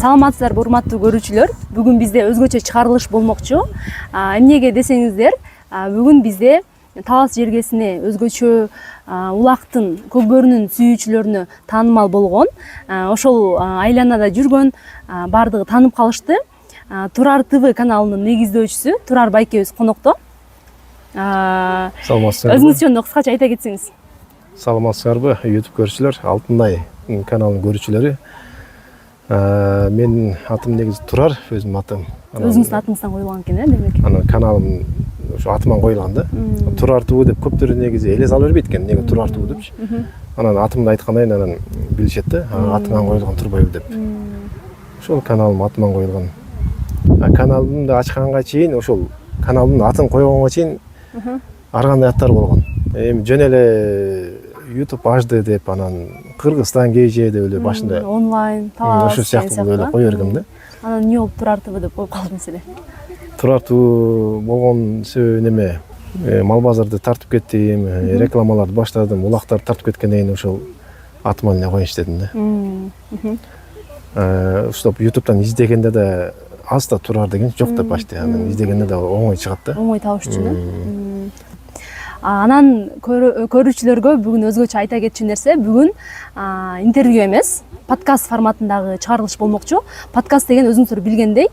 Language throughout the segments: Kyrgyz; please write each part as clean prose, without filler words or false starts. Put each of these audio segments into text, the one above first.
Саламатсыздарбы урматтуу көрүүчүлөр. Бүгүн бизде өзгөчө чыгарылыш болмокчу. Эмнеге десеңиздер, бүгүн бизде Талас жергесине өзгөчө улактын көкбөрүнүн сүйүүчүлөрүнө таанымал болгон, ошол айланада жүргөн бардыгы таанып калышты. Турар ТВ каналынын негиздөөчүсү Турар байкебиз конокто. Саламатсыздарбы. Өзүңүз жөнүндө кыскача айта кетсеңиз. Саламатсыздарбы, YouTube көрүүчүлөр, Алтынай каналынын көрүүчүлөрү. Мен атым негизи Турар, өзүмдүн атым. Өзүңүздүн атыңыздан коюлган экен, демек. Анан каналым ошо атыман коюлган да. Турар ТВ деп көптөр негизи эле салып бербейт экен, эмнеге Турар ТВ депчи. Анан атымды айткандан кийин анан билишет да, атыңан коюлган Турбайбы деп. Ошол каналым атыман коюлган. Каналымды ачканга чейин ошол каналдын атын койгонго чейин ар кандай аттар болгон. Эми жөн эле YouTube HD деп, анан Кыргызстан КЖ деп эле башында онлайн Талас ошо сыяктуу эле кое бергем да. Анан эмне болуп Турар ТВ деп коюп калдыңыз эле? Турар ТВ болгон себеби неме? Мал базарды тартып кеттим, рекламаларды баштадым, улактарды тартып кеткенден кийин ошол атыман эле коюш дедим да. Уштап YouTube'дан издегенде да аз да Турар деген жок деп почти. Анан издегенде да оңой чыгат да. Оңой табыш үчүн, э? Анан көрүүчүлөргө бүгүн өзгөчө айта кетчү нерсе, бүгүн интервью эмес, подкаст форматындагы чыгарылыш болмокчу. Подкаст деген өзүңүздөр билгендей,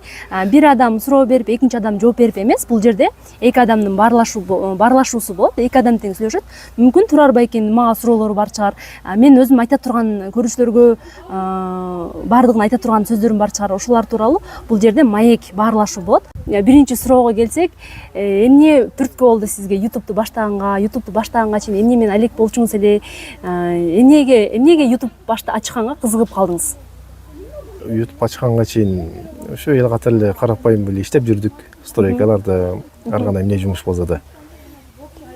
бир адам суроо берип, экинчи адам жооп берип эмес, бул жерде эки адамдын баарлашуусу болот, эки адам тең сүйлөшөт. Мүмкүн Турар байкенин мага суроолору бар чыгар, мен өзүм айта турган көрүүчүлөргө бардыгын айта турган сөздөрүм бар чыгар. Ошолор тууралуу бул жерде маек баарлашуу болот. Биринчи суроого келсек, эмне түрткү болду сизге YouTube'ду баштаганга чейин эмне менен алек болчуңуз эле? Эмнеге YouTube ачканга кызыгып калдыңыз? YouTube ачканга чейин ошо эл катары эле карапайым эле иштеп жүрдүк. Стройкаларда ар кандай эмне жумуш болсо да.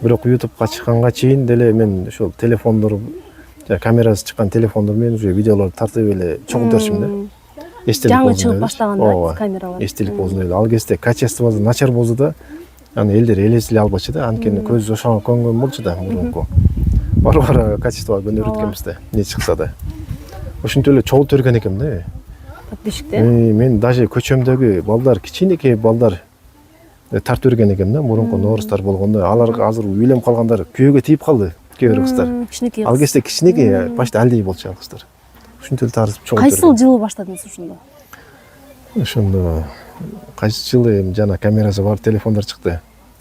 Бирок YouTube ачканга чейин деле мен ошол телефондор, камерасы чыккан телефондор менен уже видеолорду тартып эле чогултуп берчүмүн да. Жаңы чыгып баштаганда камералар. Эстелик болсун эле. Ал кезде качествосу начар болсо да, аны элдер элестей албачу да. Анткени көз ошого көнгөн болчу да мурунку. Бара качествого көнөрүп өткөнбүз да, не чыкса да. Ошентип эле чогултуп берген экенмин да. Подписчикте. Мен даже көчөмдөгү балдар, кичинекей балдар тартып берген экен да, мурунку норустар болгондо. Алар азыр үйлөнүп калгандар күйөөгө тийип калды, кээ бир кыздар. Кичинекей. Ал кезде кичинекей, почти алдей болчу ал кыздар. Ушинтип эле тартып чогултуп берген. Кайсы жылы баштадыңыз ошондо? Ошондо кайсы жылы эми жана камерасы бар телефондар чыкты.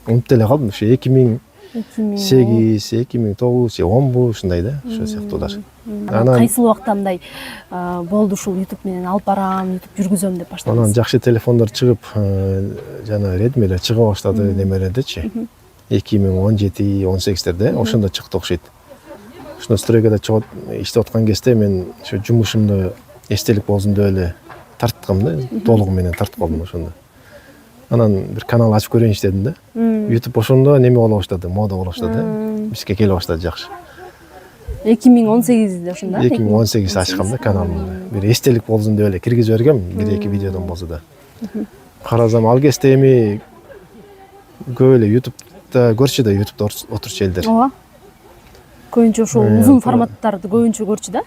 Унутуп эле калдым, ошо 2008, 2009, 2010 ушундай да, ошо сыяктуулар. Анан кайсы убакта мындай болду ушул YouTube менен алып барам, YouTube жүргүзөм деп баштадыңыз? Анан жакшы телефондар чыгып, жана Redmi'лер чыга баштады немелердечи. 2017-18-терде ошондо чыкты окшойт. Ошондо стройкада чогуу иштеп аткан кезде мен ошо жумушумду эстелик болсун деп эле тарткам да, толугу менен тартып калдым ошондо. Анан бир канал ачып көрөйүнчү дедим да. YouTube ошондо неме боло баштады, мода боло баштады. Бизге келе баштады жакшы. 2018-де ошондо? 2018 ачкам да каналымды. Бир эстелик болсун деп эле киргизип бергем, бир-эки видеодон болсо да. Карасам ал кезде эми көп эле YouTube'да көрчү да, YouTube'да отурчу элдер. Ооба. Көбүнчө ошол узун форматтарды көбүнчө көрчү да.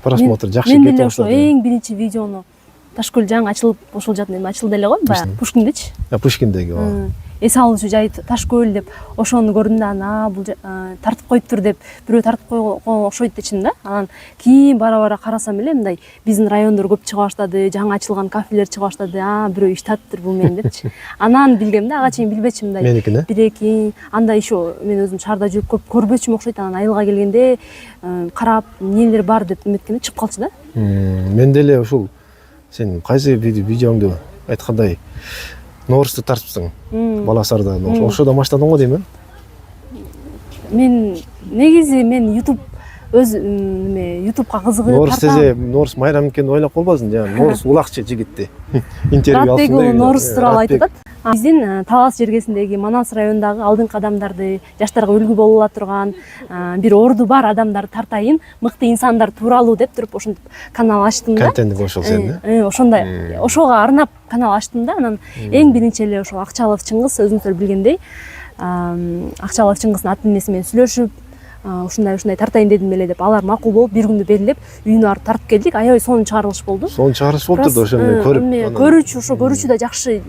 Просмотр жакшы кетип баштады. Мен деле ошо эң биринчи видеону Ташкөл жаңы ачылып ошол жатын эми ачылды эле го, баягы Пушкиндечи. Пушкиндеги ооба. Эс алуучу жай Ташкөл деп ошону көрдүм да, бул тартып коюптур деп бирөө тартып койгон окшойт дечим да. Анан кийин бара карасам эле мындай биздин райондор көп чыга баштады, жаңы ачылган кафелер чыга баштады. Бирөө иштатыптыр бул менен депчи. Анан билгем да, ага чейин билбечимин мындай. Меникин, Бир-эки андай ишо мен өзүм шаарда жүрүп көп көрбөчүм окшойт. Анан айылга келгенде карап эмнелер бар деп эметкенде чыгып калчу да. Мен деле ушул сен кайсы видеоңду айткандай Норусту тартыпсың, Баласарда. Ошодон баштадың го дейм, Мен негизи YouTube YouTube'га кызыгып Норус тезе, Норус майрам экенин ойлоп калбасын, жана Норус улакчы жигитти. Интервью алсын деп. Норус тууралуу айтып атат. Биздин Талас жергесиндеги Манас районундагы алдыңкы адамдарды, жаштарга үлгү боло ала турган, бир орду бар адамдарды тартайын, мыкты инсандар тууралуу деп туруп ошентип канал ачтым да. Контенти ошол сен да? Ошондой, ошого арнап канал ачтым да. Анан эң биринчи эле ошол Акчалов Чыңгыз өзүңүздөр билгендей, Акчалов Чыңгыздын ата энеси менен сүйлөшүп, ушундай тартайын дедим эле деп алар макул болуп бир күндү белгилеп үйүнө барып тартып келдик. Аябай сонун чыгарылыш болду. Сонун чыгарылыш болуптур да ошону көрүп. Көрүүчү да жакшы.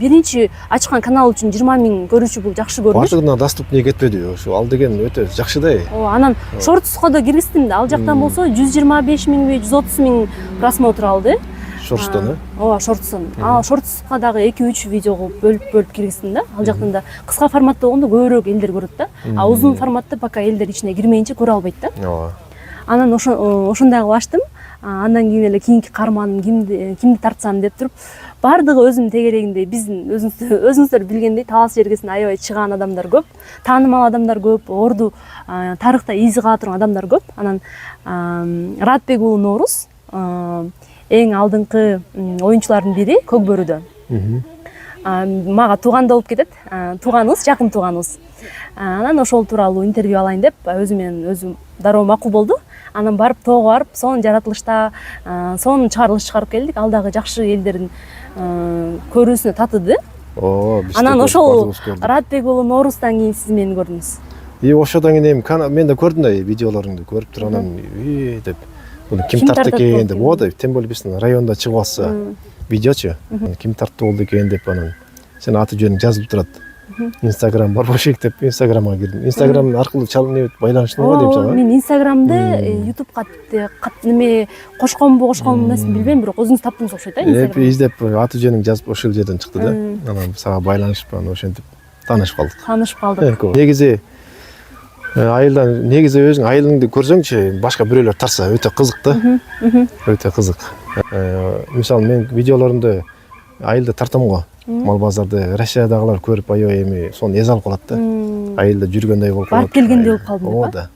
Биринчи ачкан канал үчүн 20 000 көрүүчү бул жакшы көрүнүш. Баардыгына доступный кетпеди. Ошо ал деген өтө жакшы да. Анан шортско да киргиздим да. Ал жактан болсо 125 000 130 000 просмотр алды. Шортстон, ооба, шортстон. Шортска дагы 2-3 видеого бөлүп киргиздим да. Ал жактан да кыска форматта болгондо көбүрөөк элдер көрөт да. Узун форматта пока элдер ичине кирмейинче көрө албайт да. Ооба. Анан ошондой кылып Андан кийин эле кийинки каарманым кимди тартсам деп туруп, баардыгы өзүнүн тегерегинде биздин өзүңүздөр билгендей Талас жергесинде аябай чыгаан адамдар көп, таанымал адамдар көп, орду тарыхта изи кала турган адамдар көп. Анан Радбек уулу Нооруз эң алдыңкы оюнчулардын бири Көкбөрүдө. Мага тууганда болуп кетет. Тууганыбыз, жакын тууганыбыз. Анан ошол тууралуу интервью алайын деп өзүм дароо макул болду. Анан барып тоого барып, сонун жаратылышта сонун чыгарылыш чыгарып келдик. Ал дагы жакшы элдердин көрүүсүнө татыды. Анан ошол Радбек уулу Нооруздан кийин сиз мени көрдүңүз. Ошодон кийин мен да көрдүм да видеолоруңду көрүп туруп анан деп муну ким тартты экен деп ооба, тем более биздин районда чыгып атса видеочу. Ким тартты болду экен деп анан сен аты жөнүң жазылып турат. Инстаграм бар болчу деп Инстаграмга кирдим. Инстаграм аркылуу байланыштың го дейм сага. Мен Инстаграмды YouTubeга неме кошконбу эмесин билбейм, бирок өзүңүз таптыңыз окшойт да Инстаграмды. Издеп аты жөнүң жазып ошол жерден чыкты да. Анан сага байланышып анан ошентип таанышып калдык. Негизи айылдан өзүң айылыңды көрсөңчү, башка бирөөлөр тарса өтө кызык да. Өтө кызык. Мисалы мен видеолорумду айылда тартам го. Мал базарды Россиядагылар көрүп аябай эми сону эз алып калат да. Айылда жүргөндөй болуп калат. Барып келгендей болуп калдым ооба да.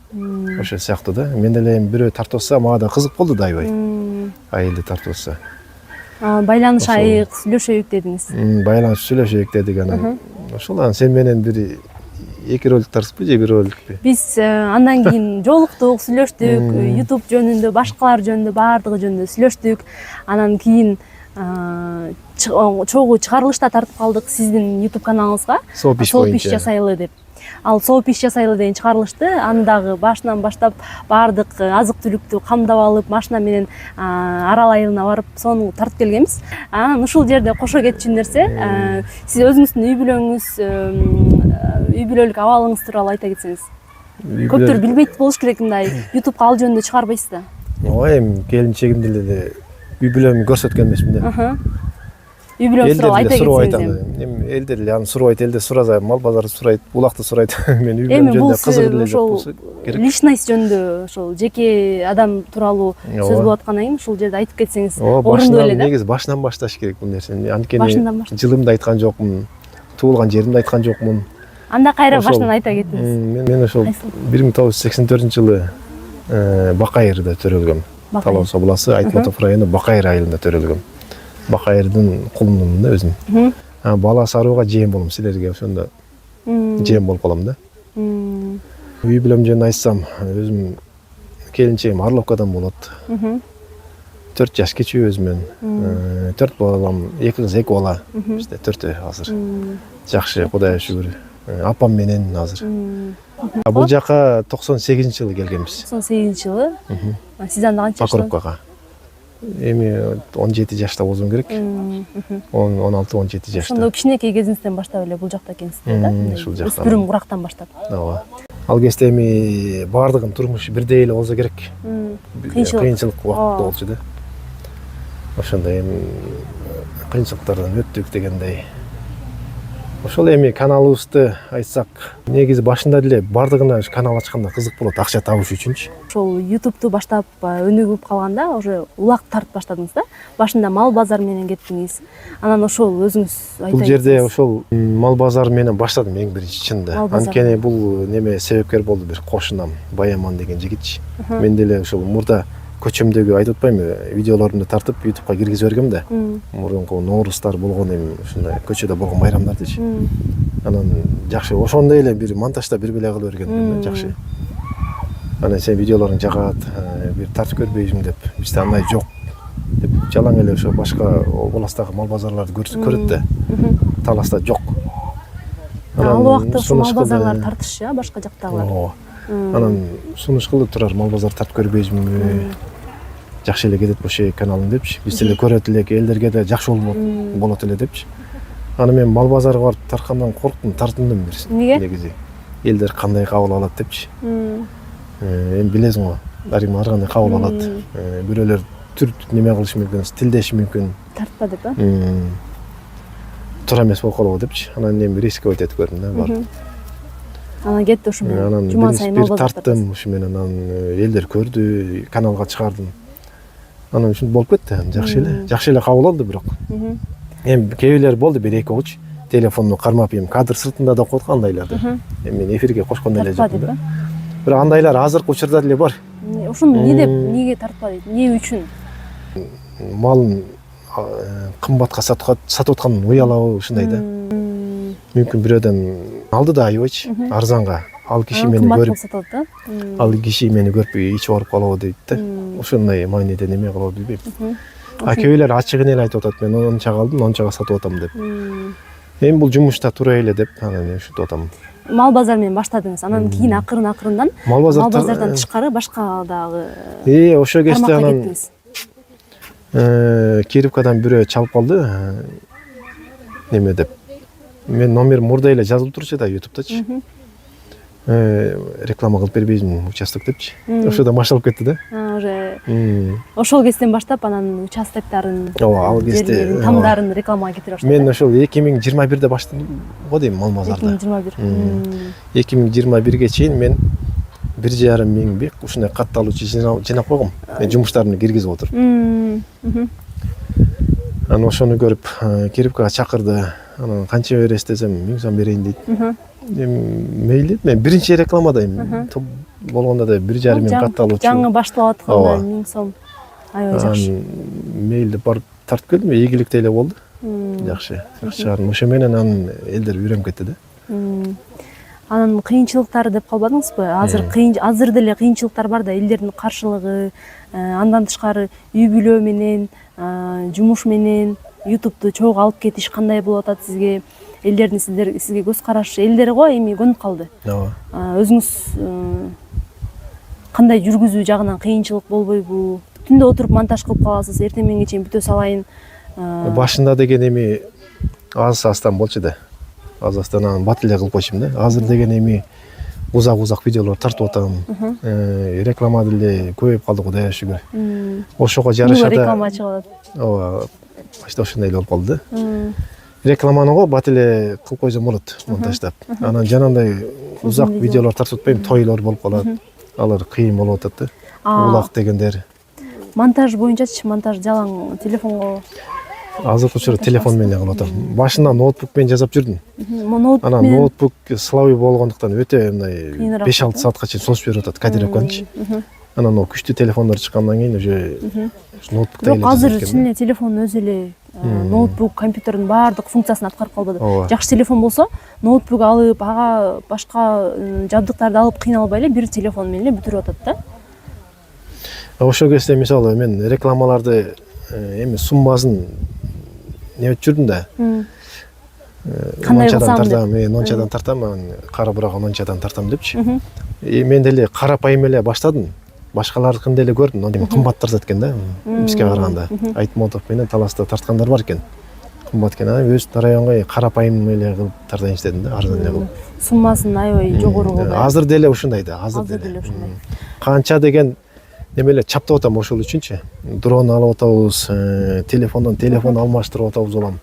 Ошол сыяктуу да. Мен деле эми бирөө тартып атса, мага да кызык болду да аябай. Айылды тартып атса. Байланышайык, сүйлөшөйүк дедиңиз. Байланышып сүйлөшөйүк дедик анан. Ошол анан сен менен бир 2 ролик тартыппы же 1 роликпи? Биз андан кийин жолуктук, сүйлөштүк, YouTube жөнүндө, башкалар жөнүндө, баардыгы жөнүндө сүйлөштүк. Анан кийин чогуу чыгарылышта тартып калдык сиздин YouTube каналыңызга. Соопиш жасайлы деп. Ал соопиш жасайлы деген чыгарылышты аны дагы башынан баштап баардык азык түлүктү камдап алып, машина менен Арал айылына барып, сону тартып келгенбиз. Анан ушул жерде кошо кетчү нерсе, сиз өзүңүздүн үй бүлөлүк абалыңыз тууралуу айта кетсеңиз. Көптөр билбейт болуш керек, мындай YouTubeга ал жөнүндө чыгарбайсыз да. Ооба, эми келинчегимди эле үй бүлөмдү көрсөткөн эмесмин да. Үй бүлөм тууралуу айта кетсеңиз. Эми элдер эле аны сурабайт, элдер сураса, мал базарды сурайт, булакты сурайт. Мен үй бүлөм жөнүндө кызык эле жок болсо керек. Личность жөнүндө ошол жеке адам тууралуу сөз болуп аткандан кийин ушул жерде айтып кетсеңиз орундуу эле да. Негизи башынан башташ керек бул нерсени. Анткени жылымды айткан жокмун, туулган жеримди айткан жокмун. Анда кайра башынан айта кетиңиз. Мен ошол 1984-жылы Бакайырда төрөлгөм. Талас областы Айтматов району Бакайыр айылында төрөлгөм. Бакайырдын кулунумун да өзүм. Бала сарууга жээн болом, силерге ошондо жээн болуп калам да. Үй бүлөм жөнүндө айтсам, өзүм келинчегим Орловкадан болот. 4 жаш кичүү өзүмөн. 4 балам, 2 кыз, 2 бала. Бизде 4 азыр. Жакшы, Кудайга шүгүр. Апам менен азыр. Бул жака 98-жылы келгенбиз. 98-жылы? Сиз анда канча жашта? Покровкага. Эми 17 жашта болсом керек. 16-17 жашта. Ошондо кичинекей кезиңизден баштап эле бул жакта экенсиз да? Ушул жакта. Өспүрүм курактан баштап. Ооба. Ал кезде эми баардыгынын турмушу бирдей эле болсо керек. Кыйынчылык убакыт болчу да. Ошондо эми кыйынчылыктардан өттүк дегендей. Ошол эми каналыбызды айтсак, негизи башында деле баардыгына канал ачканда кызык болот, акча табыш үчүнчү. Ошол YouTube'ду баштап өнүгүп калганда, уже улак тартып баштадыңыз да. Башында мал базар менен кеттиңиз. Анан ошол өзүңүз айтайын. Бул жерде ошол мал базары менен баштадым эң биринчи чынында. Анткени бул неме себепкер болду бир кошунам, Баяман деген жигитчи. Мен деле ошол мурда көчөмдөгү айтып атпаймынбы, видеолорумду тартып YouTubeга киргизип бергем да. Мурунку Нооруздар болгон эми ушундай көчөдө болгон байрамдардычы. Анан жакшы, ошондой эле бир монтажда бир беле кылып өргөндүм, жакшы. Анан сен видеолоруң жагат, бир тартып көрбөйсүң деп, бизде андай жок деп жалаң эле ошо башка областагы мал базарларды көрөт да. Таласта жок. Ал убакта ошо мал базарлар тартышчы, башка жактагылар. Анан сунуш кылды, турар мал базар тартып көрбөйсүңбү, жакшы эле кетет ошо каналың депчи, биз деле көрөт элек, элдерге да жакшы болот эле депчи. Аны мен мал базарга барып тарткандан корктум, тартындым Эмнеге? негизи. Элдер кандай кабыл алат депчи. Эми билесиң го, ар кандай кабыл алат. Бирөөлөр түрт неме кылышы мүмкүн, тилдеши мүмкүн. Тартпа деп, Туура эмес болуп калабы депчи. Анан эми риск өтөт көрдүм да барып. Анан кетти ошо менен. Анан Жума сайын бир мал базар тарттым, ушу менен анан элдер көрдү, каналга чыгардым. Анан ушинтип болуп кетти, жакшы эле. Жакшы эле кабыл алды бирок. Эми кээ бирлер болду, бир эки уч телефонду кармап, эми кадр сыртында да окуп андайларды. Эми мен эфирге кошкондой эле жокмун да. Бирок андайлар азыркы учурда деле бар. Ошону эмне деп, эмнеге тартпа дейт? Эмне үчүн? Малын кымбатка сатып атканын уялабы, ушундай да. Мүмкүн бирөөдөн алды да аябайчы, арзанга. Ал киши мени көрүп, сатат да? ал киши мени көрүп ичип барып калабы дейт да. Ошондой мааниден эме кылабы билбейм. Кээ бирлер ачыгын эле айтып атат, мен ончага алдым, ончага сатып атам деп. Эми бул жумушта тура эле деп, анан ушинтип атам. Мал базар менен баштадыңыз. Анан кийин акырын-акырындан мал базардан тышкары башка дагы ошо кезде анан Кирівкадан бирөө чалып калды. Неме деп. Мен номер мурда эле жазылып турчу да YouTube'дачы. Реклама кылып бербейсиңби участок депчи. Ошодо машалып кетти да. Уже ошол кезден баштап анан участоктарын, ал кезде тамдарын рекламага кетире баштады. Мен ошол 2021-де баштадым го дейм мал базарда. 2021. 2021ге чейин мен 1,5 миң ушундай катталуучу жинап койгом. Мен жумуштарымды киргизип отуруп. Анан ошону көрүп Кирівкага чакырды. Анан канча бересиз десем, 1000 сом берейин дейт. Мейли, мен биринчи рекламадайм. Болгондо да 1,5 миң катталуучу. Жаңы башталып атканда 1000 сом. Аябай жакшы. Мейли барып тартып келдим, ийгиликтей эле болду. Жакшы. Чыгардым. Ошо менен анан элдер үйрөнүп кетти да. Анан кыйынчылыктары деп калбадыңызбы? Азыр деле кыйынчылыктар бар да, элдердин каршылыгы, андан тышкары үй бүлө менен, жумуш менен YouTube'ду чогуу алып кетиш кандай болуп атат сизге? Элдердин сизге көз карашы, элдер го эми көнүп калды. Өзүңүз кандай жүргүзүү жагынан кыйынчылык болбойбу? Түндө отуруп монтаж кылып каласыз, эртең мененге чейин бүтө салайын. Башында деген эми аз-аздан болчу да. Аз-аздан анан бат эле кылып койчумун да. Азыр деген эми узак видеолор тартып атам. Реклама деле көбөйүп калды, Кудайга шүгүр. Ошого жараша да. Реклама чыгып атат. Ооба, почти ошондой эле болуп калды да. Рекламаны го бат эле кылып койсом болот, монтаждап. Анан жанагындай узак видеолор тартып атпайм, тойлор болуп калат. Алар кыйын болуп атат да. Улак дегендер. Монтаж боюнчачы, монтаж жалаң телефонго. Азыркы учурда телефон менен кылып атам. Башында ноутбук менен жасап жүрдүм. Анан ноутбук слабый болгондуктан өтө мындай 5-6 саатка чейин созуп берип атат кодировканычы. Анан күчтүү телефондор чыккандан кийин уже ноутбукта эле. Бирок азыр чын эле телефон өзү эле ноутбук, компьютердин баардык функциясын аткарып калбады. Жакшы телефон болсо, ноутбук алып, ага башка жабдыктарды алып кыйналбай эле бир телефон менен эле бүтүрүп атат да. Ошол кезде мисалы мен рекламаларды эми суммасын неметип жүрдүм да. Нончадан тартам, нончадан тартам, кара бурага нончадан тартам депчи. Мен деле карапайым эле баштадым. Башкалардыкын деле көрдүм, эми кымбат тартат экен да, бизге караганда. Айтматов менен Таласта тарткандар бар экен. Кымбат экен, өз районго карапайым эле кылып тартайынчы дедим да, арзан эле кылып. Суммасын аябай жогору кылбай. Азыр деле ушундай да, азыр деле. Канча деген немеле чаптап атам ошол үчүнчү. Дрон алып атабыз, телефондон телефон алмаштырып атабыз улам.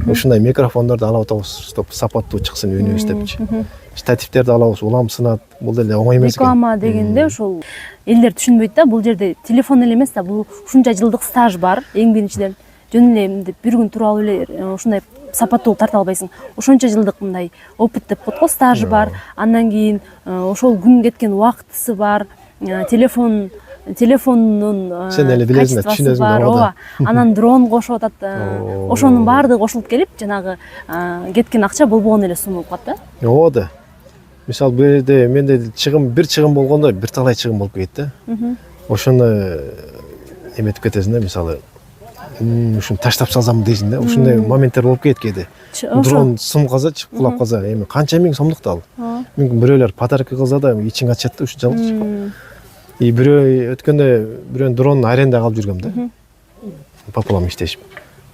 Ушундай микрофондорду алып атабыз, чтоб сапаттуу чыксын үнүбүз депчи. Штативтерди алабыз, улам сынат. Бул деле оңой эмес экен. Реклама дегенде ошол элдер түшүнбөйт да, бул жерде телефон эле эмес да, бул ушунча жылдык стаж бар. Эң биринчиден жөн эле бир күн туруп алып эле ушундай сапаттуу тарта албайсың. Ошончо жылдык мындай опыт деп коет го, стажы бар. Андан кийин ошол күн кеткен убактысы бар. Телефондун сен эле билесиң да, түшүнөсүң да. Ооба. Анан дрон кошуп атат. Ошонун баардыгы кошулуп келип, жанагы кеткен акча болбогон эле сумма болуп калат да. Ооба да. Мисалы бул жерде менде бир чыгым болгондо бир талай чыгым болуп кетти да. Ошону эметип кетесиң да, мисалы ушуну таштап салсам дейсиң да. Ушундай моменттер болуп кетет кээде. Дрон сым казачы, кулап каза, эми канча миң сомдук да ал. мүмкүн бирөөлөр подарка кылса да ичиң ачат да ушунчалыкчы. И бирөө өткөндө бирөөнүн дронун арендага алып жүргөм да. Папалам иштешип.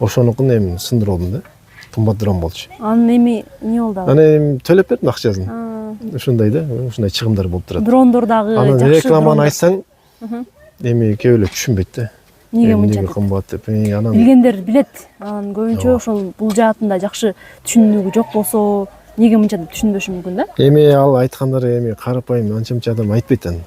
Ошонукун эми сындырып алдым да. Кымбат дрон болчу. Анын эми эмне болду? Аны эми төлөп бердим акчасын. Ушундай да, ушундай чыгымдар болуп турат. Дрондор дагы Анан жакшы. рекламаны айтсаң, эми кээ бирлер түшүнбөйт да. Эмне мынча кымбат деп. Анан билгендер билет. Анан көбүнчө ошол бул жаатында жакшы түшүнүгү жок болсо, эмнеге мынча деп түшүнбөшү мүмкүн да? Эми ал айткандары эми карапайым анча мынча адам айтпайт анан.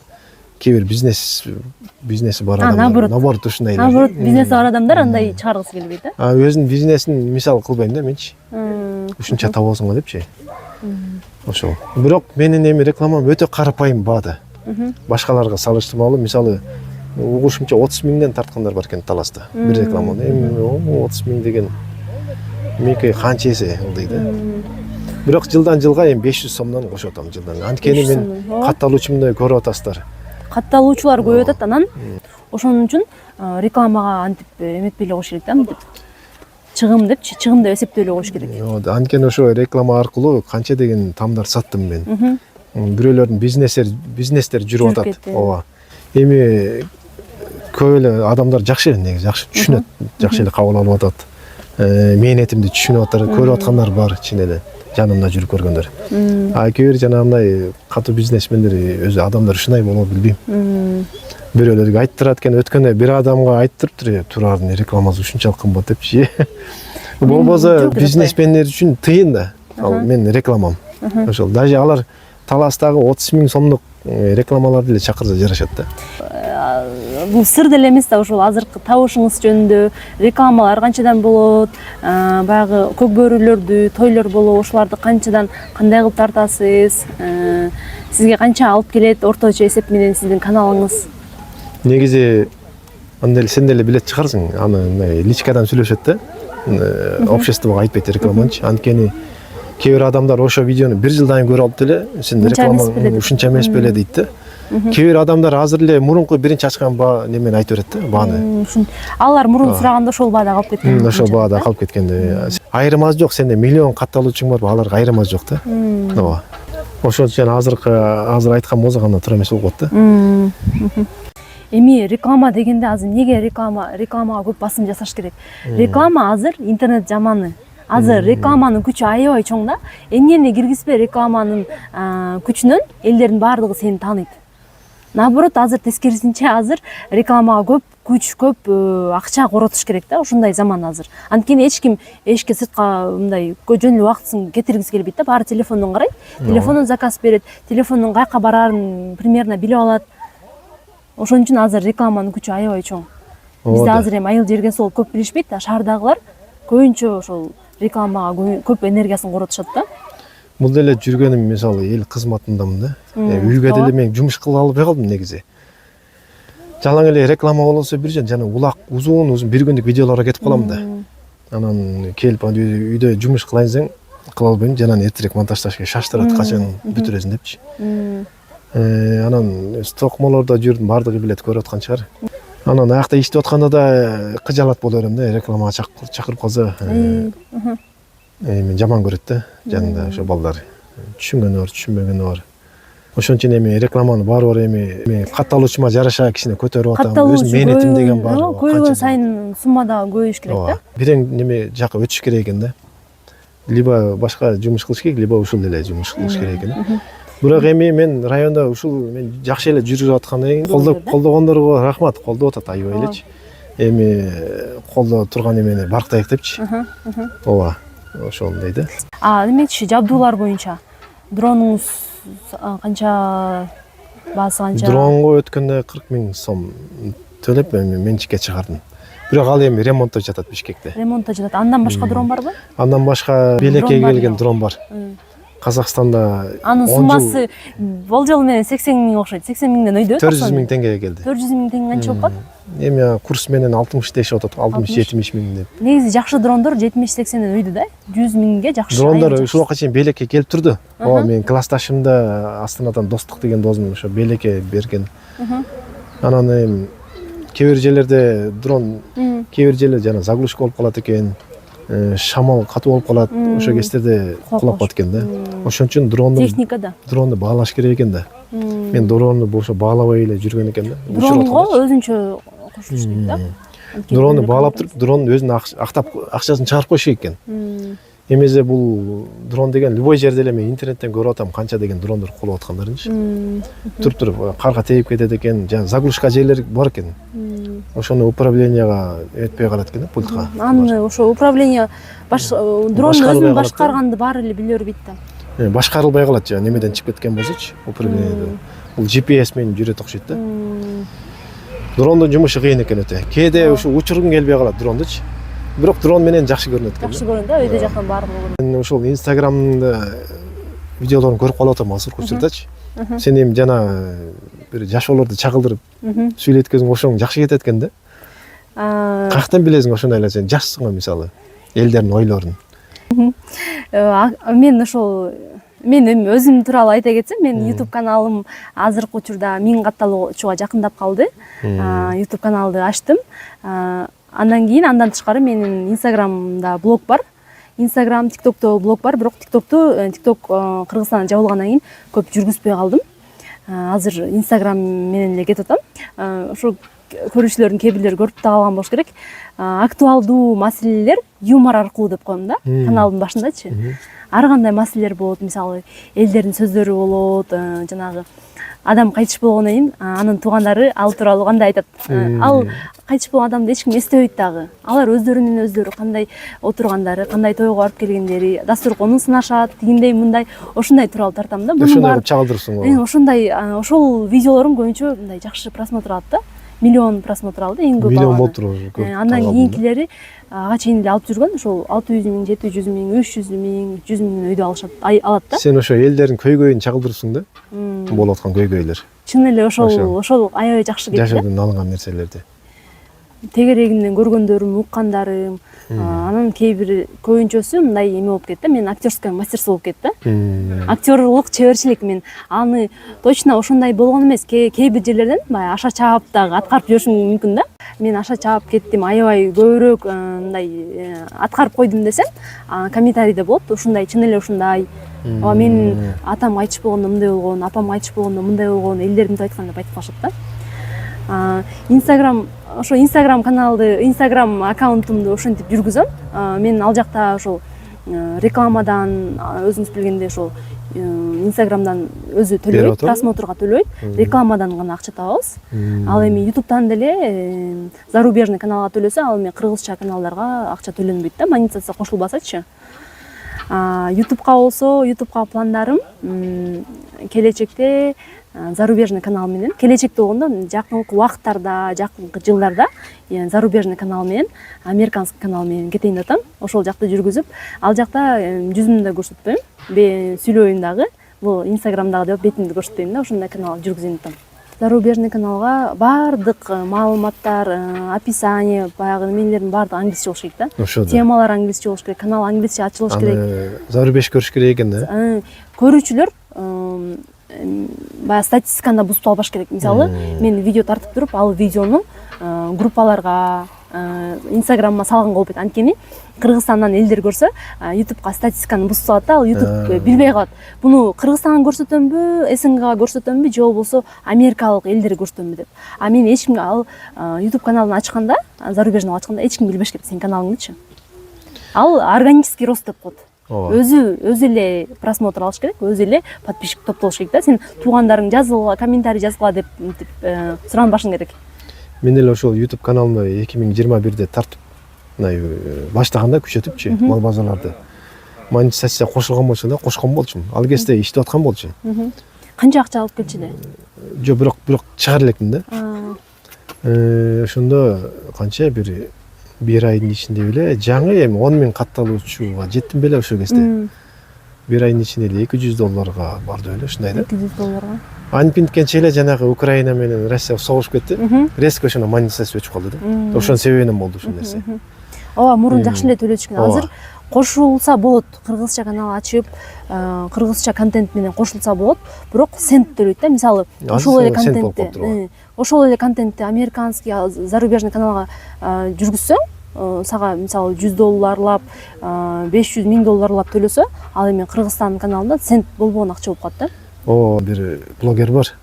Кээ бир бизнеси бар адамдар. Наоборот ушундай. Наоборот, бизнеси бар адамдар андай чыгаргысы келбейт да? Өзүнүн бизнесин мисал кылбайм да менчи. Ушунча табасыңар депчи. Ошол. Бирок менин эми рекламам өтө карапайым баада. Башкаларга салыштырмалуу, мисалы угушумча 30 миңден тарткандар бар экен таласта. Бир рекламаны. Эми 30 миң деген меке канча эсе ылдый да. Бирок жылдан жылга эми 500 сомдон кошуп атам жылдан. Анткени мен катталуучумду көрүп атасыздар. Катталуучулар көбөйүп атат, анан ошон үчүн рекламага антип эметпей эле коюш керек да, мынтип. Чыгым депчи, чыгым деп эсептөй эле коюш керек. Анткени ошо реклама аркылуу канча деген тамдар саттым мен. Бирөөлөрдүн бизнестер жүрүп атат. Ооба. Эми көп эле адамдар жакшы негизи, жакшы түшүнөт, жакшы эле кабыл алып атат. Мээнетимди түшүнүп атат, көрүп аткандар бар чын эле. Жанымда жүрүп көргөндөр. Кээ бир жанагындай катуу бизнесмендер өзү адамдар ушундай болобу билбейм. Бирөөлөргө айттырат экен, өткөндө бир адамга айттырыптыр, Турардын рекламасы ушунчалык кымбат депчи. Болбосо бизнесмендер үчүн тыйын да. Ал менин рекламам. Ошол даже алар таластагы 30 миң сомдук рекламаларды эле чакырса жарашат да. Бул сыр деле эмес да, ошол азыркы табышыңыз жөнүндө рекламалар канчадан болот, баягы көк бөрүлөрдү, тойлор болобу, ошолорду канчадан кандай кылып тартасыз, сизге канча алып келет орточо эсеп менен сиздин каналыңыз? Негизи анда эле сен деле билет чыгарсың, аны личкадан сүйлөшөт да. Обществого айтпайт рекламанчы. Анткени кээ бир адамдар ошо видеону бир жылдан көрүп алып деле, сен реклама ушунча эмес беле дейт да. Кээ бир адамдар азыр эле мурунку биринчи ачкан немени айтып берет да, бааны. Алар мурун сураганда ошол баада калып кеткен. Ошол баада калып кеткенде. Айырмасы жок, сенде миллион катталуучуң бар, аларга айырмасы жок да. Ооба. Ошол үчүн азыр айткан музыканы туура эмес болуп калат да. Эми реклама дегенде азыр эмнеге рекламага көп басым жасаш керек? Реклама азыр интернет заманы. Азыр рекламанын күчү аябай чоң да. Эмнени киргизбей рекламанын күчүнөн элдердин баардыгы сени тааныйт. Наоборот, азыр тескерисинче азыр рекламага көп күч, көп акча коротуш керек да, ушундай заман азыр. Анткени эч ким эшикке сыртка мындай жөн эле убактысын кетиргиси келбейт да, баары телефондон карайт, телефондон заказ берет, телефондон каяка бараарын примерно билип алат. Ошон үчүн азыр рекламанын күчү аябай чоң. Бизде азыр эми айыл жерге сол көп билишпейт да, шаардагылар көбүнчө ошол рекламага көп энергиясын коротушат да. Бул деле жүргөнүм мисалы эл кызматындамын да. Үйгө деле мен жумуш кыла албай калдым негизи. Жалаң эле реклама болсо бир жана улак узун бир күндүк видеолорго кетип калам да. Анан келип үйдө жумуш кылайын десең кыла албайм, жанан эртерээк монтаждашка шаштырат, качан бүтүрөсүн депчи. Анан стокмолордо жүрдүм, баардыгы билет, көрүп аткан чыгар. Анан аякта иштеп атканда да кыжалат боло берем да, рекламага чакырып калса эми жаман көрөт да, жанында ошо балдар. Түшүнгөнү бар, түшүнбөгөнү бар. Ошон үчүн эми рекламаны баары эми катталуучума жараша кичине көтөрүп атам. Өзүм мээнетим деген бар. Көйгөн сайын сумма да көбөйүш керек да. Бирең неме жака өтүш керек экен да. Либо башка жумуш кылыш керек, либо ушул эле жумуш кылыш керек экен. Бирок эми мен районда ушул мен жакшы эле жүрүп аткандан кийин колдогондорго рахмат, колдоп атат аябай элечи. Эми колдо турган эмени барктайык депчи. Ооба, ошондой да. Демекчи жабдуулар боюнча дронуңуз канча, баасы канча? Дронго өткөндө 40 миң сом төлөп менчикке чыгардым. Бирок ал эми ремонтто жатат Бишкекте. Ремонтто жатат. Андан башка дрон барбы? Андан башка Белекке келген дрон бар. Казакстанда анын суммасы болжол менен 80 миң окшойт. 80 миңден өйдө. 400 миң теңгеге келди. 400 миң теңге канча болуп калат? Эми курс менен 60 дешип атат, 60-70 миң деп. Негизи жакшы дрондор 70-80ден өйдү да. 100 миңге жакшы. Дрондор ушул убакка чейин Белекке келип турду. Ооба, мен классташымда Астанадан Достук деген досум ошо Белекке берген. Анан эми кээ бир жерлерде дрон, кээ бир жерлер жана заглушка болуп калат экен. шамал катуу болуп калат, ошол кездерде кулап калат экен да. Ошон үчүн техникада дронду баалаш керек экен да. Мен дронду ошо баалабай эле жүргөн экен да. дронго өзүнчө кошулуш керек да. Дронду баалап туруп, дронун өзүнүн актап акчасын чыгарып коюш керек экен. Эмесе бул дрон деген любой жерде эле мен интернеттен көрүп атам, канча деген дрондор кулап аткандарынчы. Туруп карга тээп кетет экен, жана заглушка жерлер бар экен. Ошону управленияга өтпөй калат экен да, пультка. Аны ошо управление дронду өзүн башкарганды баары эле биле бербейт да. Башкарылбай калат, жана немеден чыгып кеткен болсочу, управлениеде. Бул GPS менен жүрөт окшойт да. Дрондун жумушу кыйын экен өтө. Кээде ушу учургум келбей калат дрондучу. Бирок дрон менен жакшы көрүнөт экен. Жакшы көрүнөт да, өйдө жактан баардыгы. Мен ошол Инстаграмда видеолорун көрүп калып атам азыр учурдачы. Сен эми жана бир жашоолорду чагылдырып сүйлөткөзүң, ошоң жакшы кетет экен да. Каяктан билесиң ошондой эле, сен жашсың го мисалы, элдердин ойлорун. Мен ошол мен өзүм тууралуу айта кетсем, мен YouTube каналым азыркы учурда 1000 катталуучуга жакындап калды. YouTube каналды ачтым. Андан тышкары менин Инстаграмда блог бар. Инстаграм, ТикТокто блог бар, бирок ТикТок Кыргызстандан жабылгандан кийин көп жүргүзбөй калдым. Азыр Инстаграм менен эле кетип атам. Ошо көрүүчүлөрдүн кээ бирлери көрүп да калган болуш керек. Актуалдуу маселелер юмор аркылуу деп коем да, каналдын башындачы. Ар кандай маселелер болот, мисалы элдердин сөздөрү болот, жанагы адам кайтыш болгондон кийин анын туугандары ал тууралуу кандай айтат. Ал кайтыш болгон адамды эч ким эстебейт дагы. Алар өздөрүнүн өздөрү кандай отургандары, кандай тойго барып келгендери, дасторконун сынашат, тигиндей мындай, ошондой тууралуу тартам да. Ошондой чагылдырсың го. Ошондой, ошол видеолорум көбүнчө мындай жакшы просмотр алат да. Миллион просмотр алды, эң көп. Миллион болуптур. Андан кийинкилери ага чейин эле алып жүргөн, ошол 600 000, 700 000, 300 000, 100 000 өйдө алат да. Сен ошо элдердин көйгөйүн чагылдырсың да. Болуп аткан көйгөйлөр. Чын эле ошол аябай жакшы кетти. Жашоодон алынган нерселерди. Тегерегимден көргөндөрүм, уккандарым, анан кээ бир көбүнчөсү мындай эме болуп кетти, мен актерское мастерство болуп кетти. Актерлук, чеберчилик, мен аны точно ошондой болгон эмес. Кээ бир жерлерден баягы аша чаап дагы аткарып жүрүшүм мүмкүн да. Мен аша чаап кеттим, аябай көбүрөөк мындай аткарып койдум десем, комментарийде болот, ушундай, чын эле ушундай. Менин атам айтыш болгондо мындай болгон, апам айтыш болгондо мындай болгон, элдерим айтканда айтып калышат да. Инстаграм каналды, Инстаграм аккаунтумду ошентип жүргүзөм. Мен ал жакта ошол рекламадан, өзүңүз билгендей ошол Инстаграмдан өзү төлөйт, просмотрга төлөйт, рекламадан гана акча табабыз. Ал эми ютубтан деле зарубежный каналга төлөсө, ал эми кыргызча каналдарга акча төлөнбөйт да, монетизация кошулбасачы. Ютубка болсо, ютубка пландарым келечекте зарубежный канал менен, келечекте болгондо жакынкы убакыттарда, жакынкы жылдарда зарубежный канал менен, американский канал менен кетейин деп атам. Ошол жакты жүргүзүп, ал жакта жүзүмдү да көрсөтпөйм, сүйлөйм дагы, бул Инстаграмдагы деп бетимди көрсөтпөйм да, ошондой канал жүргүзөйүн деп атам. Зарубежный каналга баардык маалыматтар, описание, баягы эмелердин баардыгы англисче болуш керек да. Темалар англисче болуш керек, канал англисче ачылыш керек. Зарубеж көрүш керек экен да. Көрүүчүлөр баягы статистиканы бузуп албаш керек. Мисалы, мен видео тартып туруп, ал видеону группаларга, Инстаграмга салган болуп кетет. Анткени Кыргызстандан элдер көрсө, ютубка статистиканы бузуп салат да, ал ютуб билбей калат. Буну Кыргызстанга көрсөтөмбү, СНГга көрсөтөмбү, же болбосо америкалык элдерге көрсөтөмбү деп. Мен эч кимге ал ютуб каналын ачканда, зарубежный ачканда эч ким билбеш керек сенин каналыңдычы. Ал органический рост деп коет. Өзү эле просмотр алыш керек, өзү эле подписчик топтолуш керек да. Сен туугандарың жазгыла, комментарий жазгыла деп суранбашың керек. Мен эле ошол YouTube каналымды 2021-де тартып, баштаганда күчөтүпчү мал базарларды. Монетизация кошулган болчу да, кошкон болчумун. Ал кезде иштеп аткан болчу. Канча акча алып келчү эле? Жок, бирок чыгара электим да. Ошондо канча бир айдын ичинде беле жаңы эми 10 000 катталуучуга жеттим беле ошол кезде. Бир айдын ичинде эле $200 барды беле, ушундай да. $200. Антипинткенче эле жанагы Украина менен Россия согушуп кетти. Резко ошондо монетизация өчүп калды да. Ошонун себебинен болду ушул нерсе. Мурун жакшы эле төлөчү экен. Азыр кошулса болот, кыргызча канал ачып, кыргызча контент менен кошулса болот, бирок цент төлөйт да. Мисалы, ошол эле контентти американский, зарубежный каналга жүргүзсөң, сага мисалы $100 $500,000 төлөсө, ал эми Кыргызстандын каналында цент болбогон акча болуп калат да. Бир блогер бар.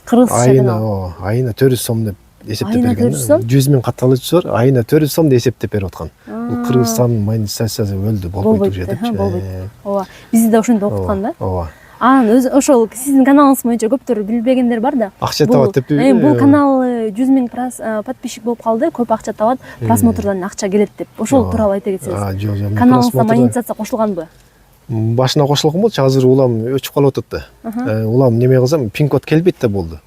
Кыргызча канал. Айына 400 сом деп эсептеп Айына берген. 400 сом? 100 миң катталуучусу бар, айына 400 сом деп эсептеп берип аткан. Бул Кыргызстандын монетизациясы өлдү, болбойт уже депчи. Болбойт. Ооба. Бизде да ошентип окуткан да. Ооба. Анан ошол сиздин каналыңыз боюнча көптөр билбегендер бар да. Акча табат деп. Бул канал 100 миң подписчик болуп калды, көп акча табат, просмотрдан акча келет деп. Ошол тууралуу айта кетсеңиз. Жок. Каналыңызда монетизация кошулганбы? Башына кошулган болчу, азыр улам өчүп калып атат да. Улам неме кылсам, пин код келбейт да болду.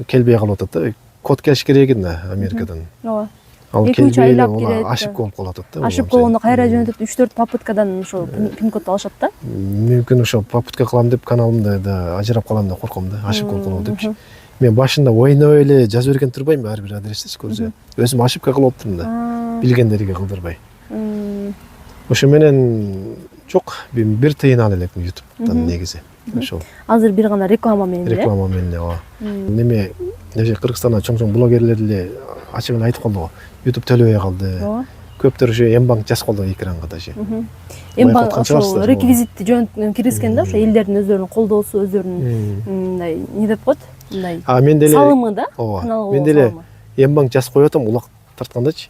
Келбей калып атат да. Код келиш керек экен да Америкадан. Ооба. Ал 2-3 айлап келет. Ошибка болуп калып атат да. Ашып болгондо кайра жөнөтүп 3-4 попыткадан ошо пин код алышат да. Мүмкүн ошо попытка кылам деп каналымда да ажырап калам деп корком да. Ошибка болуп калып депчи. Мен башында ойноп эле жазып берген турбайм ар бир адрестти көрсө. Өзүм ошибка кылып атам да. Билгендерге кылдырбай. Ошо менен жок, бир тыйын ала элекмин YouTube'дан негизи. Ошол. Азыр бир гана реклама менен. Реклама менен, ооба. Неме, Кыргызстанда чоң блогерлер эле ачык эле айтып калды го. YouTube төлөбөй калды. Ооба. Көптөр ошо Мбанк жазып калды экранга даже. Мбанк ошо реквизитти жөн киргизген да, ошо элдердин өздөрүнүн колдоосу, өздөрүнүн мындай не деп коет? Мындай. Мен деле салымы да. Ооба. Мен деле Мбанк жазып коюп атам, улак тарткандачы.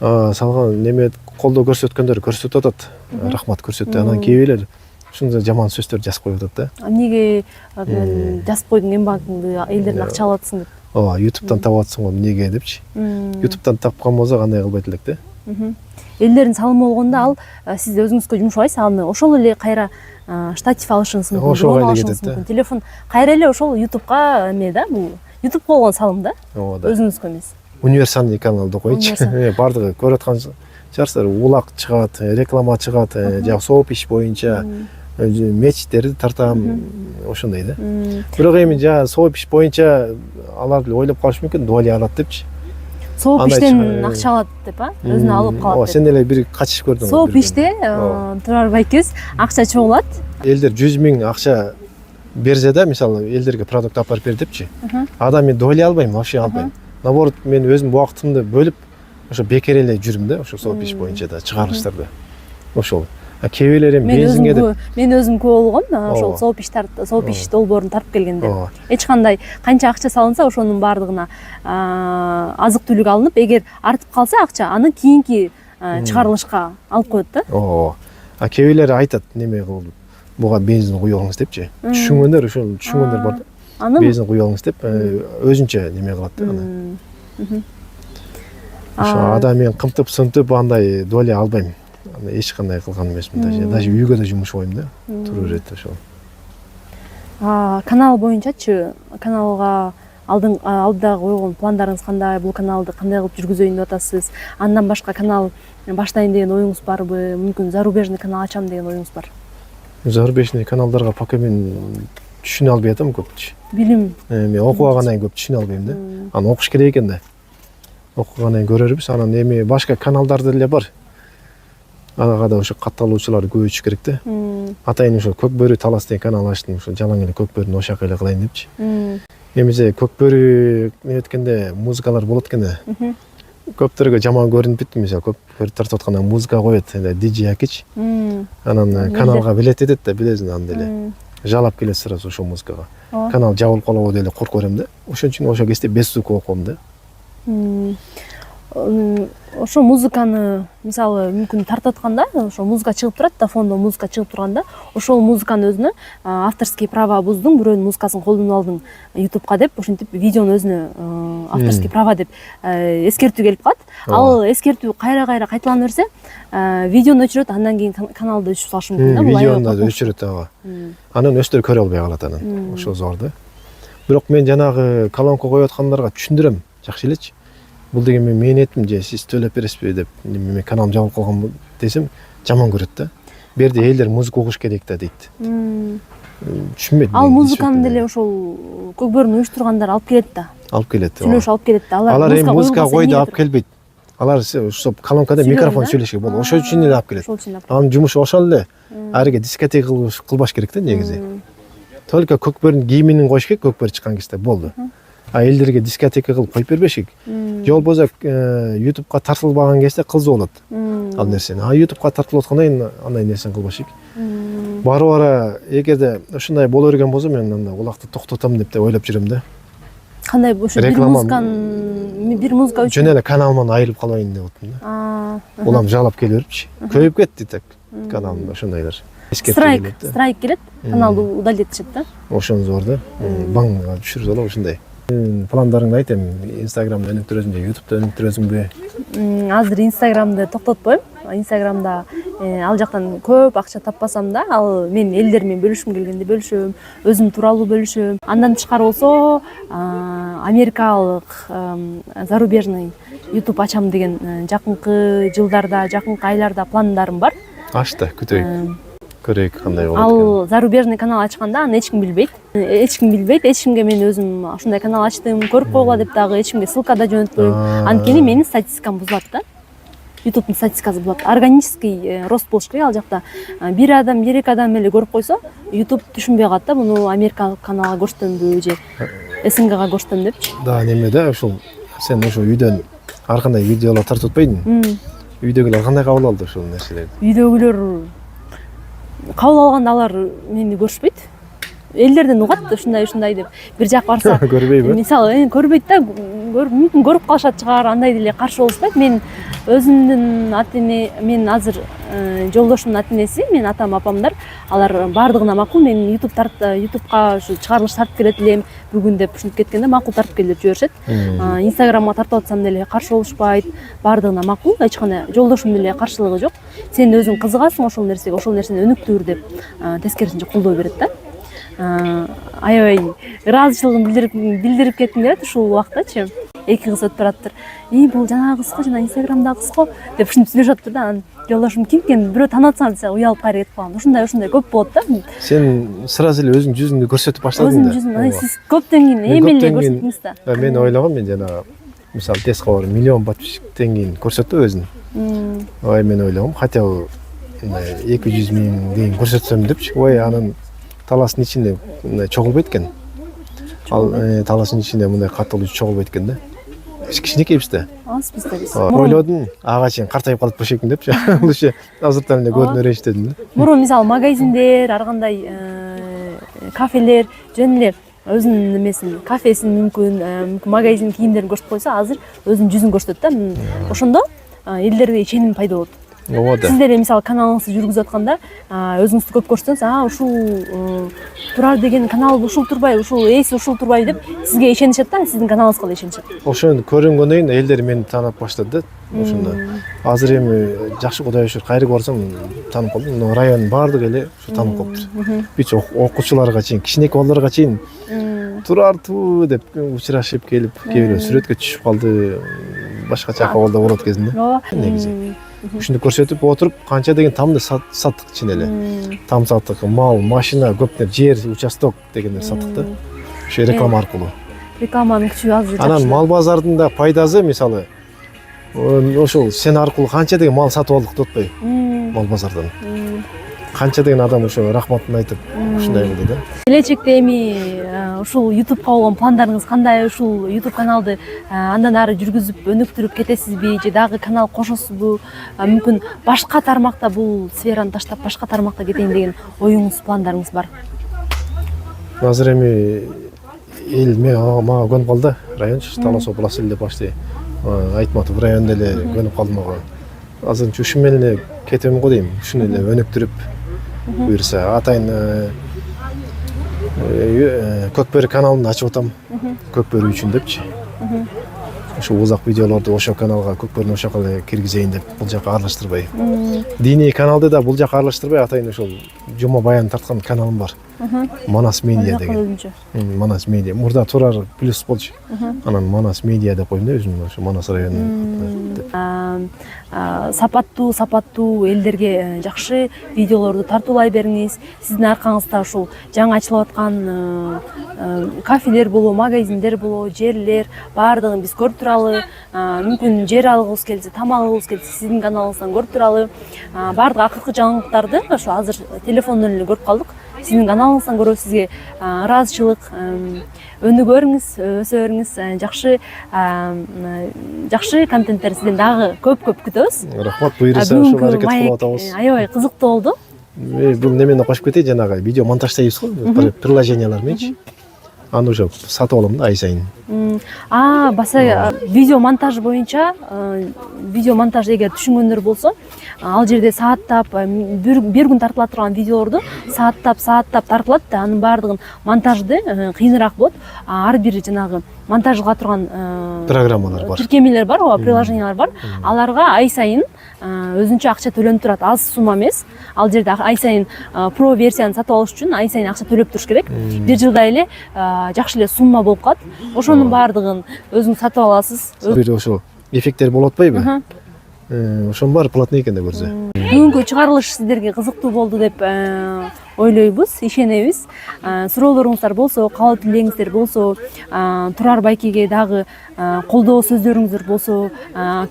Салган неме колдоо көрсөткөндөр көрсөтүп атат. Рахмат көрсөттү. Анан кээбилер ушундай жаман сөздөр жазып коюп атат да. Эмнеге жазып койдуң Мбанкыңды элдерден акча алып атсың деп. Ооба, YouTube'дан таап атсың го эмнеге депчи. YouTube'дан тапкан болсо кандай кылбайт элек да. Элдердин салымы болгондо ал сиз өзүңүзгө жумшабайсыз, аны ошол эле кайра штатив алышыңыз мүмкүн, ошол эле алышыңыз мүмкүн. Телефон кайра эле ошол YouTube'га эме да, бул YouTube болгон салым да. Ооба. Өзүңүзгө эмес. Универсальный каналды койчу. Бардыгы көрүп аткан жарсыздар, улак чыгат, реклама чыгат, жана сооп иш боюнча мечиттерди тартам, ошондой да. Бирок эми жана сооп иш боюнча алар эле ойлоп калышы мүмкүн, доли алат депчи. Сооп иштен акча алат деп, өзүнө алып калат деп. Сен деле бир качыш көрдүң. Сооп иште Турар байкебиз акча чогулат. Элдер 100 миң акча берсе да, мисалы элдерге продукт алып берип депчи. Адам мен доли албайм, вообще албайм. Наоборот, мен өзүм убактымды бөлүп, ошо бекер эле жүрүм да, ошо сооп иш боюнча да, чыгарылыштарда. Ошол. Кээбилер эми бензинге деп. Мен өзүм күбө болгом, ошол сооп иш долбоорун тартып келгенде. Эч кандай канча акча салынса, ошонун баардыгына азык түлүк алынып, эгер артып калса акча, аны кийинки чыгарылышка алып коет да. Ооба. Кээбилер айтат, неме кылып, буга бензин куюп алыңыз депчи. Түшүнгөндөр, ошол түшүнгөндөр бар да. Бензин куюп алыңыз деп, өзүнчө неме кылат да аны. Ошо адам мен кымтып-сынтып андай доли албайм. Эч кандай кылган эмесмин даже үйгө да жумушабайм да. Туруп берет ошол. Канал боюнчачы, каналга алдыдагы койгон пландарыңыз кандай? Бул каналды кандай кылып жүргүзөйүн деп атасыз? Андан башка канал баштайын деген оюңуз барбы? Мүмкүн зарубежный канал ачам деген оюңуз бар? Зарубежный каналдарга пока мен түшүнө албай атам көпчү. Билим. Мен окугандан көп түшүнө албайм да. Аны окуш керек экен да. Окугандан көрөрбүз. Анан эми башка каналдар деле бар. Ага да ошо катталуучулар көбөйүш керек да. Атайын ошо Көкбөрү талас деген канал ачтым, ошо жалаң эле Көкбөрүнү ошак эле кылайын депчи. Эмесе Көкбөрү неткенде музыкалар болот экен да. Көптөргө жаман көрүнүп бүттү, мисалы Көкбөрү тартып атканда музыка коет, DJ Акич. Анан каналга билет этет да, билесиң аны деле. Жалап келет сразу ошол музыкага. Канал жабылып калабы деле коркуп берем да. Ошон үчүн ошол кезде без звук окуйм да. Ошо музыканы мисалы мүмкүн тартып атканда, ошо музыка чыгып турат да, фондо музыка чыгып турганда, ошол музыканы өзүнө авторский права буздуң, бирөөнүн музыкасын колдонуп алдың YouTube'ка деп, ошентип видеону өзүнө авторский права деп эскертүү келип калат. Ал эскертүү кайра кайталана берсе, видеону өчүрөт, андан кийин каналды өчүрүп салышы мүмкүн да. Видеону да өчүрөт, ага. Анан өстөр көрө албай калат анан. Ошол зор да. Бирок мен жанагы колонка коюп аткандарга түшүндүрөм, жакшы элечи. Бул деген мен этим же сиз төлөп бересизби деп, мен каналым жабылып калган десем, жаман көрөт да. Берде элдер музыка угуш керек да дейт. Түшүнбөйт. Ал музыканы деле ошол Көкбөрүнү уюштургандар алып келет да. Алып келет. Сүйлөшүп алып келет да. Алар эми музыка койду алып келбейт. Алар ошо колонкада микрофон сүйлөшкө болот. Ошол үчүн эле алып келет. Анын жумушу ошол эле. Ариге дискотека кылбаш керек да негизи. Только Көкбөрүнүн кийимин коюш керек, Көкбөрү чыккан кезде болду. элдерге дискотека кылып коюп бербешик. Же болбосо YouTube'га тартылбаган кезде кылзуу болот ал нерсени. YouTube'га тартылып аткандан кийин андай нерсени кылбашик. Бара эгерде ушундай боло берген болсо мен анда улакты токтотом деп ойлоп жүрөм да. Кандай ушу бир музыка үчүн жөн эле каналыман айрылып калбайын деп атам да. Улам жалап келе берипчи. Көбөйүп кетти так каналымда ошондойлор. Страйк келет, каналды удалить этишет да. Ошонусу бар да. Баңга түшүрүп салып ушундай. Пландарыңды айт эми, Instagram'да өнүктүрөсүң же YouTube'да өнүктүрөсүңбү? Азыр Instagram'ды токтотпойм. Instagram'да ал жактан көп акча таппасам да, ал мен элдер менен бөлүшкүм келгенде бөлүшөм, өзүм тууралуу бөлүшөм. Андан тышкары болсо, америкалык зарубежный YouTube ачам деген жакынкы жылдарда, жакынкы айларда пландарым бар. Ашты, күтөйүк. Көрөйүк кандай болот. Ал зарубежный канал ачканда аны эч ким билбейт. Эч кимге мен өзүм ушундай канал ачтым, көрүп койгула деп дагы эч кимге ссылка да жөнөтпөйм. Анткени менин статистикам бузулат да. YouTube'дун статистикасы булат. Органический рост болуш керек ал жакта. Бир адам, эки адам эле көрүп койсо, YouTube түшүнбөй калат да, буну америкалык каналга көрсөтөмбү же СНГга көрсөтөм депчи. Да, неме да, ушул сен ошо үйдөн ар кандай видеолор тартып атпайдың? Үйдөгүлөр кандай кабыл алды ушул нерселерди? Үйдөгүлөр кабыл алганда алар мени көрүшпөйт. Элдерден угат ушундай деп. Бир жак барса, көрбөйбү? Мисалы, көрбөйт да, мүмкүн көрүп калышат чыгар, андай деле каршы болушпайт. Мен өзүмдүн ата-эне, мен азыр жолдошумдун ата-энеси, мен атам, апамдар, алар бардыгына макул. Мен YouTube'га ушу чыгарылыш тартып келет элем бүгүн деп ушинтип кеткенде макул тартып кел деп жиберишет. Instagram'га тартып атсам деле каршы болушпайт. Бардыгына макул, эч кандай жолдошумдун деле каршылыгы жок. Сен өзүң кызыгасың ошол нерсеге, ошол нерсени өнүктүр деп тескерисинче колдоо берет да. Аябай ыраазычылыгын билдирип кетким келет ушул убактачы. Эки кыз өтүп бараттыр. Бул жанагы кыз го, жана Instagram'дагы кыз го деп ушинтип сүйлөшүп атыптыр да. Анан жолдошум ким экен, бирөө таанып атсаң десе уялып кайра кетип калган. Ушундай көп болот да. Сен сразу эле өзүң жүзүңдү көрсөтүп баштадың да. Өзүм жүзүм, сиз көптөн кийин эми эле көрсөттүңүз да. Мен ойлогом, мен жана мисалы тез кабар миллион подписчиктен кийин көрсөттү өзүн. Ой, мен ойлогом, хотя бы 200 миң дейин көрсөтсөм депчи. Ой, анан таластын ичинде мындай чогулбайт экен. Ал таластын ичинде мындай катталуу чогулбайт экен да. Кичинекейбиз да. Азбыз да биз. Ойлодум, ага чейин картайып калып башекин депчи. Бул иши азыртан эле көрүнөр иш дедим да. Мурун мисалы магазиндер, ар кандай кафелер жөн эле өзүнүн немесин, кафесин мүмкүн магазин кийимдерин көрсөтүп койсо, азыр өзүнүн жүзүн көрсөтөт да. Ошондо элдерге иченим пайда болот. Сиз деле мисалы каналыңызды жүргүзүп атканда өзүңүздү көп көрсөтсөңүз, ушул Турар деген канал ушул турбайбы, ушул эси ушул турбайбы деп сизге ишенишет да, сиздин каналыңызга да ишенишет. Ошону көргөндөн кийин элдер мени таанып баштады да. Ошондо азыр эми жакшы Кудайга шүгүр кайрыга барсам таанып калдым. Райондун баардыгы эле ушу таанып калыптыр. Бүт окуучуларга чейин, кичинекей балдарга чейин Турар туу деп учурашып келип, кээ бирөө сүрөткө түшүп калды. Башкача акыбалда болот кезинде. Негизи ушуну көрсөтүп отуруп, канча деген тамды саттык чын эле. Там саттык, мал, машина, көптөр, жер, участок дегендер саттык да. Ошо реклама аркылуу. Рекламанын күчү азыр. Анан мал базарында пайдасы мисалы ошол сен аркылуу канча деген мал сатып алдык деп атпайбы? Мал базардан. Канча деген адам ошо рахматын айтып ушундай кылды да. Келечекте эми ушул YouTube'га болгон пландарыңыз кандай? Ушул YouTube каналды андан ары жүргүзүп, өнүктүрүп кетесизби же дагы канал кошосузбу? Мүмкүн башка тармакта бул сфераны таштап башка тармакта кетейин деген оюңуз, пландарыңыз бар? Азыр эми эл мага көнүп калды. Район Талас областы деп башты. Айтматов районунда эле көнүп калды мага. Азыр ушу менен эле кетем го дейм. Ушуну эле өнүктүрүп буюрса атайын Көкбөрү каналын ачып атам. Көкбөрү үчүн депчи. Ошо узак видеолорду ошо каналга, Көкбөрүнүн ошо жака киргизейин деп бул жака аралаштырбай. Диний каналды да бул жака аралаштырбай атайын ошол жума баян тарткан каналым бар. Манас медиа деген. Манас медиа. Мурда Турар плюс болчу. Анан Манас медиа деп койдум да өзүм ошо Манас районунун. Сапаттуу элдерге жакшы видеолорду тартуулай бериңиз. Сиздин аркаңызда ушул жаңы ачылып аткан кафелер болобу, магазиндер болобу, жерлер баардыгын биз көрүп туралы. Мүмкүн жер алгыбыз келсе, тамак алгыбыз келсе, сиздин каналыңыздан көрүп туралы. Баардык акыркы жаңылыктарды ошо азыр телефондон эле көрүп калдык. Сиздин каналыңыздан көрөбүз, сизге ыраазычылык өнүгөрүңүз, өсө бериңиз, жакшы контенттер сизден дагы көп күтөбүз. Рахмат, буюрса ошол аракет кылып атабыз. Аябай кызыктуу болду. Бул немени кошуп кетейин, жанагы видео монтаждайбыз го, приложениялар менчи. Аны уже сатып алам да ай сайын. Баса видео монтаж боюнча, видео монтаж эгер түшүнгөндөр болсо, ал жерде сааттап бир күн тартыла турган видеолорду сааттап тартылат да, анын баардыгын монтажды кыйыныраак болот. Ар бир жанагы монтажга турган программалар бар. тиркемелер бар, приложениялар бар. Аларга ай сайын өзүнчө акча төлөнүп турат, аз сумма эмес. Ал жерде ай сайын про версияны сатып алыш үчүн ай сайын акча төлөп туруш керек. Бир жылда эле жакшы эле сумма болуп калат. Ошонун баардыгын өзүңүз сатып аласыз. Бир ошол эффекттер болуп атпайбы? Ошонун баары платный экен да көрсө. Бүгүнкү чыгарылыш сиздерге кызыктуу болду деп ойлойбуз, ишенебиз. Суроолоруңуздар болсо, каалоо тилегиңиздер болсо, Турар байкеге дагы колдоо сөздөрүңүздөр болсо,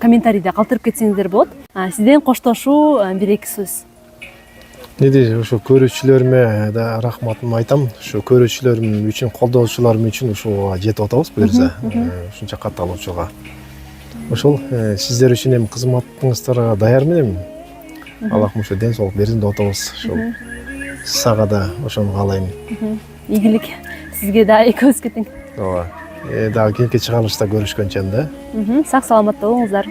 комментарийде калтырып кетсеңиздер болот. Сизден коштошуу бир эки сөз. Ошо көрүүчүлөрүмө да рахматымды айтам. Ошо көрүүчүлөрүм үчүн, колдоочуларым үчүн ушуга жетип атабыз буюрса, ушунча катталуучуга. Ошол сиздер үчүн эми кызматыңыздарга даярмын эми. Аллахым ошо ден соолук берсин деп атабыз. Ошол сага да ошону каалайм. Ийгилик сизге да, экөөбүзгө тең. Ооба. Дагы кийинки чыгарылышта көрүшкөнчө да. Сак саламатта болуңуздар.